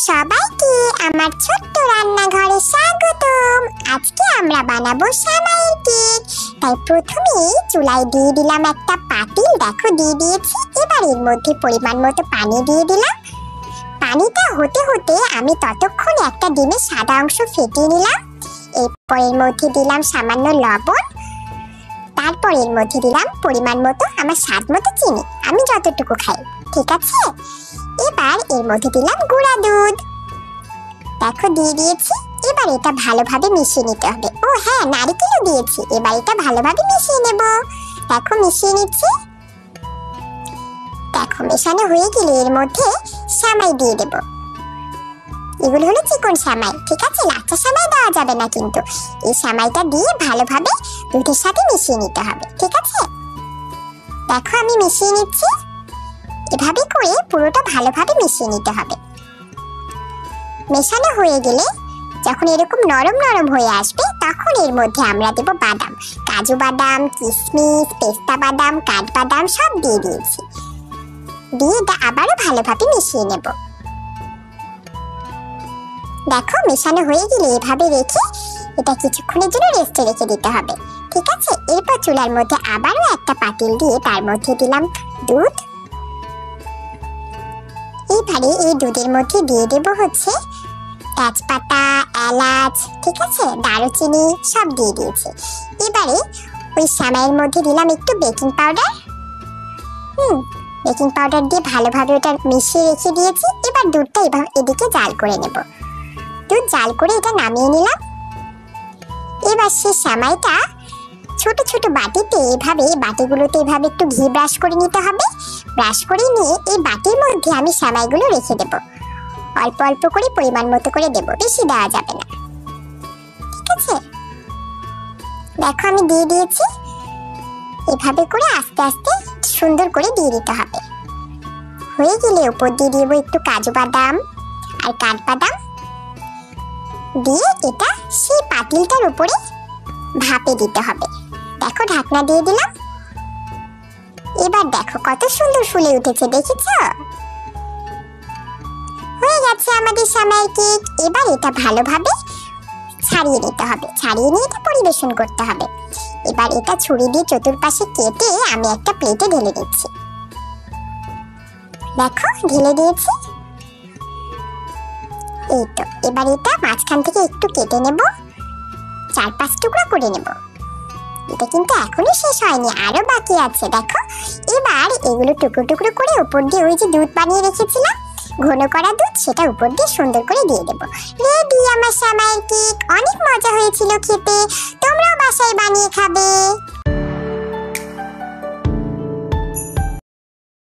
সবাইকে আমার ছোট্ট রান্নাঘরে স্বাগতম। আজকে আমরা বানাবো সেমাইয়ের কেক। তাই প্রথমেই চুলায় দিয়ে দিলাম একটা পাতিল, দেখো দিয়ে দিয়েছি। এবার এর মধ্যে পরিমাণ মতো পানি দিয়ে দিলাম। পানিটা হতে হতে আমি ততক্ষণে একটা ডিমের সাদা অংশ ফেটিয়ে নিলাম। এরপর এর মধ্যে দিলাম সামান্য লবণ, তারপর এর মধ্যে দিলাম পরিমাণ মতো আমার স্বাদ মতো চিনি, আমি যতটুকু খাই, ঠিক আছে। এবার এর মধ্যে দিলাম গুঁড়া দুধ, দেখো দিয়ে দিয়েছি। এবার এটা ভালোভাবে মিশিয়ে নিতে হবে। ও হ্যাঁ, নারকেলও দিয়েছি। এবার এটা ভালোভাবে মিশিয়ে নেব, দেখো মিশিয়ে নিচ্ছি। দেখো মেশানো হয়ে গেলে এর মধ্যে সেমাই দিয়ে দেব। এগুলো হলো চিকন সেমাই, ঠিক আছে, লাচ্ছা সেমাই দেওয়া যাবে না, কিন্তু এই সেমাইটা দিয়ে ভালোভাবে দুধের সাথে মিশিয়ে নিতে হবে, ঠিক আছে। দেখো আমি মিশিয়ে নিচ্ছি। এভাবে করে পুরোটা ভালোভাবে মিশিয়ে নিতে হবে। মেশানো হয়ে গেলে যখন এরকম নরম নরম হয়ে আসবে, তখন এর মধ্যে আমরা দেব বাদাম, কাজু বাদাম, কিশমিশ, পেস্তা বাদাম, কাঠবাদাম সব দিয়ে দিয়েছি। দিয়ে এটা আবারও ভালোভাবে মিশিয়ে নেব। দেখো মেশানো হয়ে গেলে এভাবে রেখে এটা কিছুক্ষণের জন্য রেস্টে রেখে দিতে হবে, ঠিক আছে। এরপর চুলার মধ্যে আবারও একটা পাতিল দিয়ে তার মধ্যে দিলাম দুধ। এইবারে এই দুধের মধ্যে দিয়ে দেব হচ্ছে তেজপাতা, এলাচ, ঠিক আছে, দারুচিনি সব দিয়ে দিয়েছি। এবারে ওই সেমাইয়ের মধ্যে দিলাম একটু বেকিং পাউডার। বেকিং পাউডার দিয়ে ভালোভাবে ওটা মিশিয়ে রেখে দিয়েছি। এবার দুধটা এদিকে জাল করে নেব। দুধ জাল করে এটা নামিয়ে নিলাম। এবার সেই সেমাইটা ছোট ছোট বাটিতে বাটিগুলোতে এভাবে একটু ঘি ব্রাশ করে নিতে হবে। ব্রাশ করে নিয়ে এই বাটির মধ্যে আমি সেমাইগুলো রেখে দেব। অল্প অল্প করে পরিমাণ মতো করে দেব, বেশি দেওয়া যাবে না, ঠিক আছে। দেখো আমি দিয়ে দিয়েছি। এভাবে করে আস্তে আস্তে সুন্দর করে দিয়ে দিতে হবে। হয়ে গেলে উপর দিয়ে দিব একটু কাজু বাদাম আর কাঠবাদাম দিয়ে এটা সেই পাতিলটার উপরে ভাপে দিতে হবে। দেখো ঢাকনা দিয়ে দিলাম। এবার দেখো কত সুন্দর ফুলে উঠেছে, দেখেছ? হয়ে গেছে আমাদের সেমাইয়ের কেক। এবার এটা ভালোভাবে ছাড়িয়ে নিতে হবে। ছাড়িয়ে নিয়ে এটা পরিবেশন করতে হবে। এবার এটা ছুরি দিয়ে চতুর্পাশে কেটে আমি একটা প্লেটে ঢেলে দিচ্ছি। দেখো ঢেলে দিয়েছি। এই তো, এবার এটা মাঝখান থেকে একটু কেটে নেব, 4-5 টুকরো করে নেব। এটা কিন্তু এখনো শেষ হয়নি, আরো বাকি আছে, দেখো। এবার এগুলো টুকরো টুকরো করে উপর দিয়ে ওই যে দুধ বানিয়ে রেখেছিলাম, ঘন করা দুধ, সেটা উপর দিয়ে সুন্দর করে দিয়ে দেব। রেডি আমার সেমাইয়ের কেক। অনেক মজা হয়েছিল খেতে, তোমরাও বাসায় বানিয়ে খাবে।